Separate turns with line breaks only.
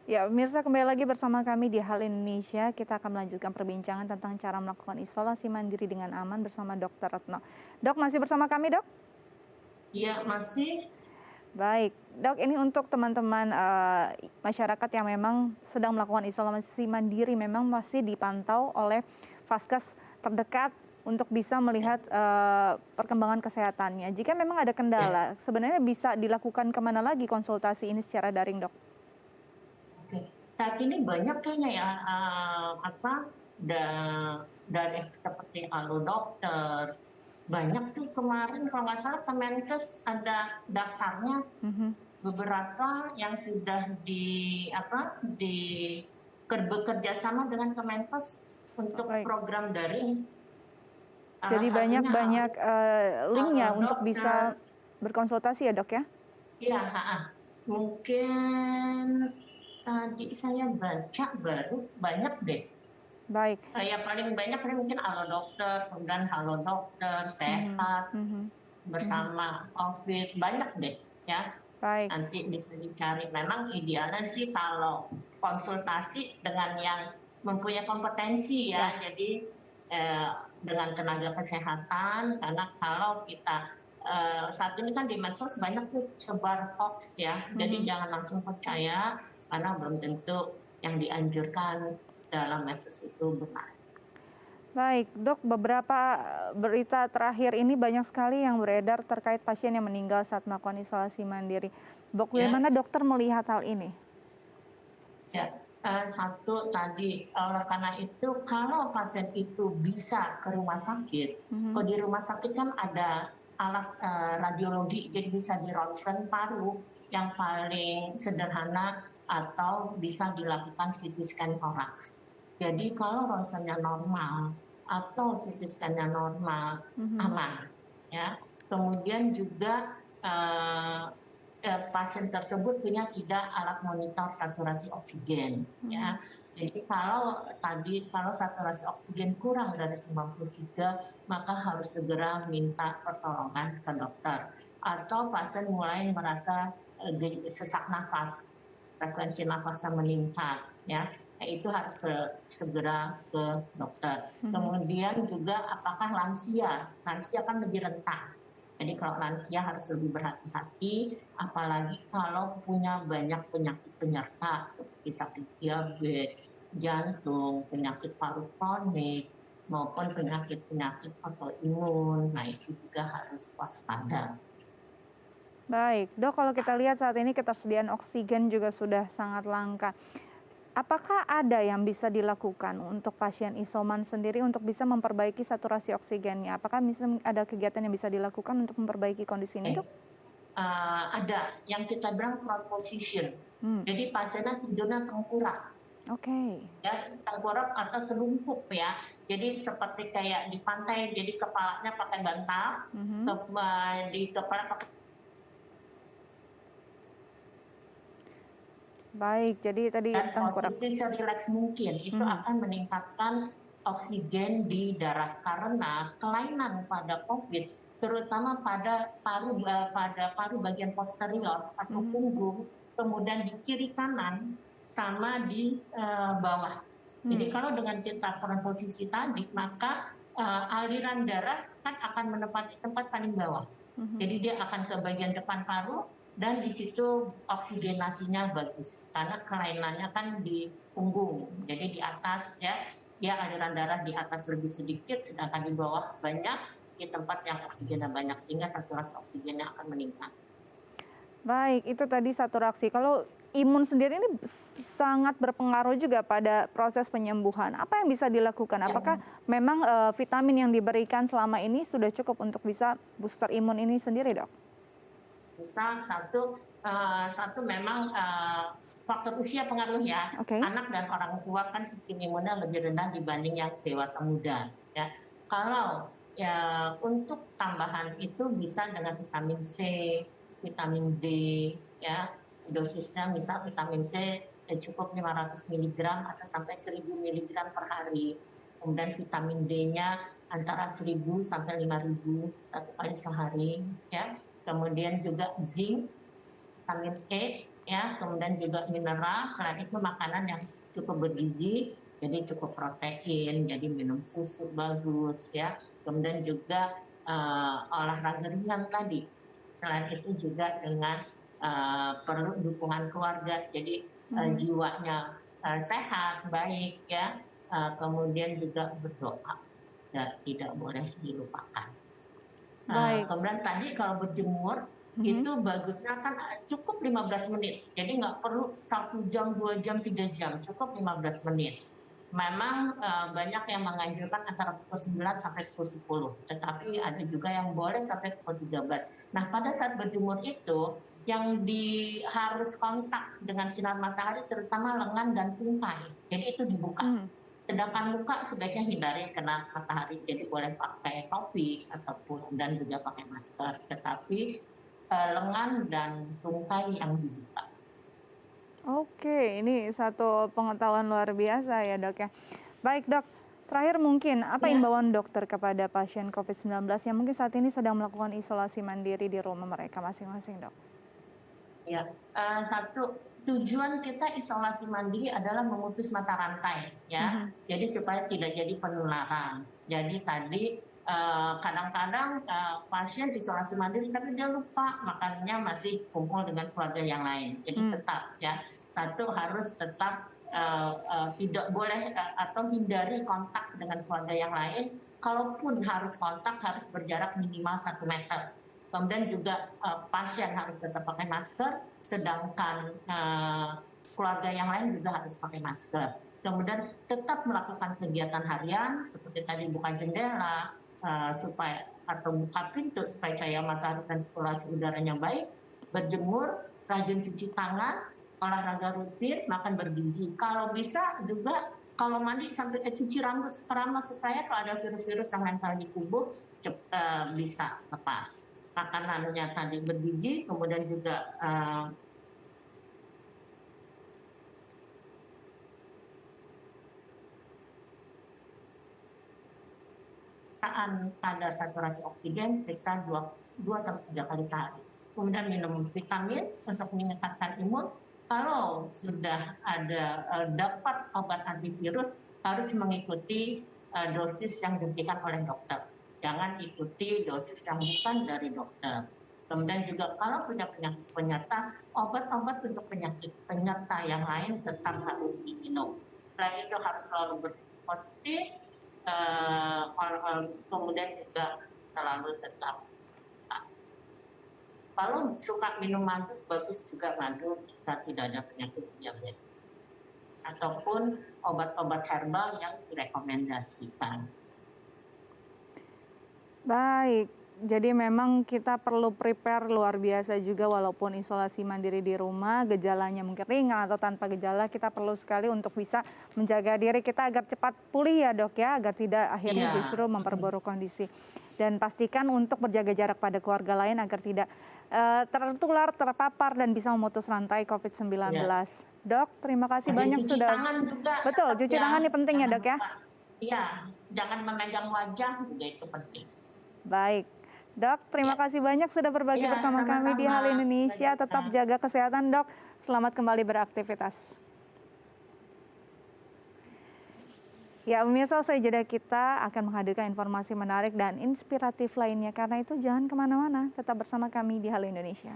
Ya, pemirsa kembali lagi bersama kami di Hal Indonesia. Kita akan melanjutkan perbincangan tentang cara melakukan isolasi mandiri dengan aman bersama Dr. Retno. Dok, masih bersama kami, Dok?
Iya, masih.
Baik, Dok, ini untuk teman-teman masyarakat yang memang sedang melakukan isolasi mandiri memang masih dipantau oleh Vaskes terdekat untuk bisa
Ya,
melihat perkembangan kesehatannya. Jika memang ada
ya,
kendala, sebenarnya bisa dilakukan kemana lagi konsultasi ini secara daring, Dok?
oke. Saat ini banyak kayaknya ya, apa, dari seperti Halo Dokter, banyak tuh kemarin kalau nggak salah Kemenkes ada daftarnya
Mhm.
beberapa yang sudah bekerja sama dengan Kemenkes untuk
Baik.
program daring. Salah
Jadi
satunya
banyak-banyak,
Halo
link-nya untuk bisa
Dokter.
berkonsultasi ya, Dok, ya?
Iya, mungkin tadi saya baca baru banyak deh.
Baik.
Ya paling banyak ini mungkin Halo Dokter, kemudian Halo Dokter,
Mhm,
Sehat,
mhm, mhm.
bersama COVID, banyak deh ya.
Baik.
Nanti bisa dicari. Memang idealnya sih kalau konsultasi dengan yang mempunyai kompetensi ya.
Yes.
Jadi eh, dengan tenaga kesehatan, karena kalau kita saat ini kan di medsos banyak tuh sebar hoax ya. Jadi
Mhm.
jangan langsung percaya karena belum tentu yang dianjurkan dalam medsos itu benar.
Baik, Dok, beberapa berita terakhir ini banyak sekali yang beredar terkait pasien yang meninggal saat melakukan isolasi mandiri.
Ya,
Bagaimana dokter melihat hal ini?
ya, satu tadi, oleh karena itu kalau pasien itu bisa ke rumah sakit,
Mhm.
kalau di rumah sakit kan ada alat radiologi, jadi bisa di ronsen paru yang paling sederhana atau bisa dilakukan CT scan toraks. Jadi kalau ronsennya normal atau CT scan-nya normal,
Mhm.
aman. Ya, kemudian juga eh, pasien tersebut punya tidak alat monitor saturasi oksigen ya.
Mhm.
Jadi kalau saturasi oksigen kurang dari 93 maka harus segera minta pertolongan ke dokter. Atau pasien mulai merasa sesak nafas, frekuensi nafasnya meningkat ya. Nah, itu harus segera ke dokter.
Mhm.
Kemudian juga apakah lansia? Lansia kan lebih rentan. Jadi kalau lansia harus lebih berhati-hati, apalagi kalau punya banyak penyakit penyerta seperti sakit diabetes, jantung, penyakit paru kronik, maupun penyakit-penyakit autoimun. Nah, itu juga harus waspada.
Baik, Dok, kalau kita lihat saat ini ketersediaan oksigen juga sudah sangat langka. Apakah ada yang bisa dilakukan untuk pasien isoman sendiri untuk bisa memperbaiki saturasi oksigennya? Apakah ada kegiatan yang bisa dilakukan untuk memperbaiki kondisi ini, Dok?
Ada yang kita bilang prone position.
Hmm.
Jadi pasiennya tidurnya tengkurap,
Oke.
ya tengkurap atau telungkup ya. Jadi seperti kayak di pantai, jadi kepalanya pakai bantal,
Mhm.
di kepala pakai.
Baik, jadi tadi
Dan
tengkurap.
posisi serileks mungkin itu
Mhm.
akan meningkatkan oksigen di darah karena kelainan pada COVID terutama pada paru bagian posterior atau
Mhm.
punggung, kemudian di kiri kanan sama di bawah. Jadi
Hmm.
kalau dengan kita posisi tadi maka aliran darah kan akan menempati tempat paling bawah.
Mhm.
Jadi dia akan ke bagian depan paru dan di situ oksigenasinya bagus karena kelainannya kan di punggung. Jadi di atas ya, dia aliran darah di atas lebih sedikit sedangkan di bawah banyak di tempat yang oksigennya banyak sehingga saturasi oksigennya akan meningkat.
Baik, itu tadi saturasi. Kalau imun sendiri ini sangat berpengaruh juga pada proses penyembuhan. Apa yang bisa dilakukan?
Ya,
Apakah memang vitamin yang diberikan selama ini sudah cukup untuk bisa booster imun ini sendiri, Dok?
misal satu memang faktor usia pengaruh ya.
Oke.
Anak dan orang tua kan sistem imunnya lebih rendah dibanding yang dewasa muda. Ya, kalau ya untuk tambahan itu bisa dengan vitamin C, vitamin D, ya dosisnya misal vitamin C cukup 500 miligram atau sampai 1000 miligram per hari. Kemudian vitamin D-nya antara 1000 sampai 5000 satu kali sehari, ya. Kemudian juga zinc, vitamin E, ya, kemudian juga mineral, selain itu makanan yang cukup bergizi, jadi cukup protein, jadi minum susu bagus ya, kemudian juga olahraga ringan tadi. Selain itu juga dengan perlu dukungan keluarga, jadi jiwanya sehat, baik ya, kemudian juga berdoa, ya, tidak boleh dilupakan.
Baik.
Kemudian tadi kalau berjemur, itu bagusnya kan cukup 15 menit. Jadi nggak perlu 1 jam, 2 jam, 3 jam, cukup 15 menit. Memang banyak yang menganjurkan antara pukul 9 sampai pukul 10, tetapi ada juga yang boleh sampai pukul 13. Nah, pada saat berjemur itu, yang harus kontak dengan sinar matahari terutama lengan dan tungkai. Jadi itu dibuka. Sedangkan muka sebaiknya hindari kena matahari, jadi boleh pakai topi ataupun dan juga pakai masker, tetapi lengan dan tungkai yang dibuka.
Oke, ini satu pengetahuan luar biasa ya dok ya. Baik dok, terakhir mungkin apa
Ya.
imbauan dokter kepada pasien COVID-19 yang mungkin saat ini sedang melakukan isolasi mandiri di rumah mereka masing-masing dok?
Ya, satu tujuan kita isolasi mandiri adalah memutus mata rantai, ya. Jadi supaya tidak jadi penularan. Jadi tadi kadang-kadang pasien isolasi mandiri tapi dia lupa makannya masih kumpul dengan keluarga yang lain. Jadi tetap ya, satu harus tetap tidak boleh atau hindari kontak dengan keluarga yang lain. Kalaupun harus kontak harus berjarak minimal 1 meter. Kemudian juga pasien harus tetap pakai masker, sedangkan keluarga yang lain juga harus pakai masker. Kemudian tetap melakukan kegiatan harian seperti tadi buka jendela supaya atau buka pintu supaya cahaya matahari dan sirkulasi udaranya baik, berjemur, rajin cuci tangan, olahraga rutin, makan bergizi. Kalau bisa juga kalau mandi sampai cuci rambut supaya kalau ada virus-virus yang nempel di tubuh bisa lepas. Makanannya tadi bergizi, kemudian juga kadar saturasi oksigen periksa 2-3 kali sehari. Kemudian minum vitamin untuk meningkatkan imun. Kalau sudah ada dapat obat antivirus, harus mengikuti dosis yang diberikan oleh dokter. Jangan ikuti dosis yang bukan dari dokter. Kemudian juga kalau punya penyakit penyerta, obat-obat untuk penyakit penyerta yang lain tetap harus diminum. Selain itu harus selalu berpositif, kemudian juga selalu tetap. Kalau suka minum madu, bagus juga madu jika tidak ada penyakit diabetes ataupun obat-obat herbal yang direkomendasikan.
Baik, jadi memang kita perlu prepare luar biasa juga walaupun isolasi mandiri di rumah, gejalanya mungkin ringan atau tanpa gejala, kita perlu sekali untuk bisa menjaga diri kita agar cepat pulih ya dok ya, agar tidak akhirnya justru memperburuk kondisi. Dan pastikan untuk berjaga jarak pada keluarga lain agar tidak tertular, terpapar dan bisa memutus rantai COVID-19. Dok, terima kasih banyak
cuci
sudah.
tangan juga.
Betul, cuci tangan ini penting ya dok ya.
Iya, jangan memegang wajah juga itu penting.
Baik, dok, terima kasih banyak sudah berbagi bersama kami di Halo Indonesia. Tetap jaga kesehatan dok, selamat kembali beraktivitas. Ya pemirsa, usai jeda kita akan menghadirkan informasi menarik dan inspiratif lainnya. Karena itu jangan kemana-mana, tetap bersama kami di Halo Indonesia.